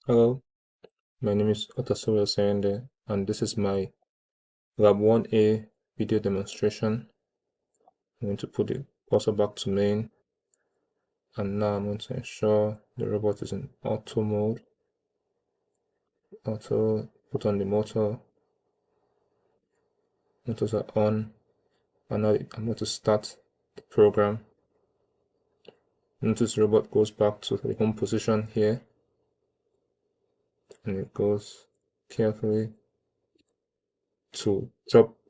Hello, my name is Otasoya Sayende, and this is my Lab 1A video demonstration. I'm going to put the cursor back to main, and now I'm going to ensure the robot is in auto mode. Auto, put on the motor. Motors are on, and now I'm going to start the program. Notice the robot goes back to the home position here, and it goes carefully to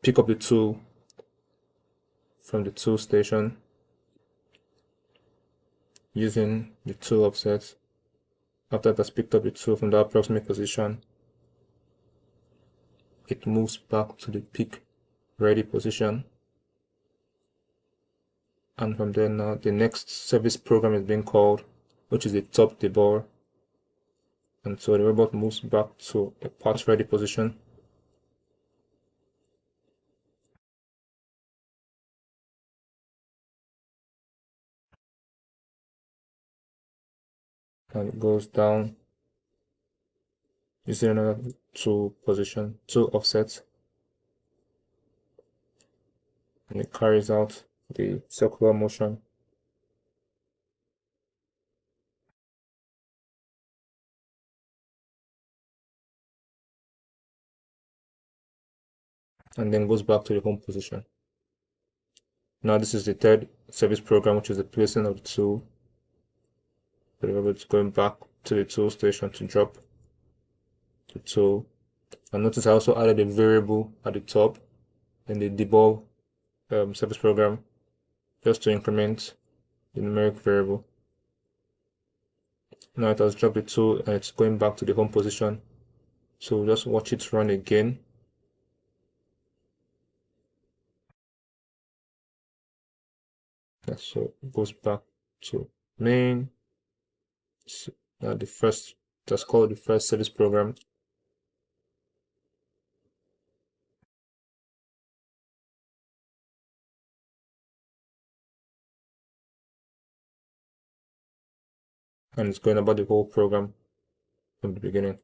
pick up the tool from the tool station using the tool offset. After it has picked up the tool from the approximate position, it moves back to the pick ready position. And from there now, the next service program is being called, which is the top debore. And so the robot moves back to a part ready position. And it goes down using another tool position, tool offset. And it carries out the circular motion. And then goes back to the home position. Now this is the third service program, which is the placing of the tool. The robot going back to the tool station to drop the tool. And notice I also added a variable at the top in the debug service program just to increment the numeric variable. Now it has dropped the tool and it's going back to the home position. So just watch it run again. So it goes back to main. So now that's called the first service program. And it's going about the whole program from the beginning.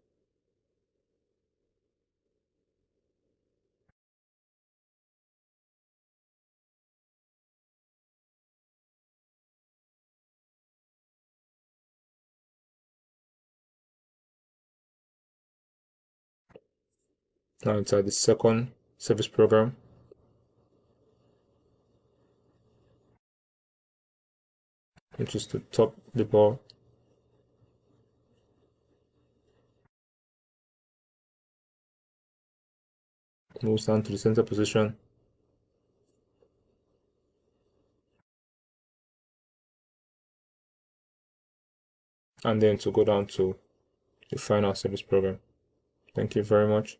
Now inside the second service program. Which is to top the ball. Moves down to the center position. And then to go down to the final service program. Thank you very much.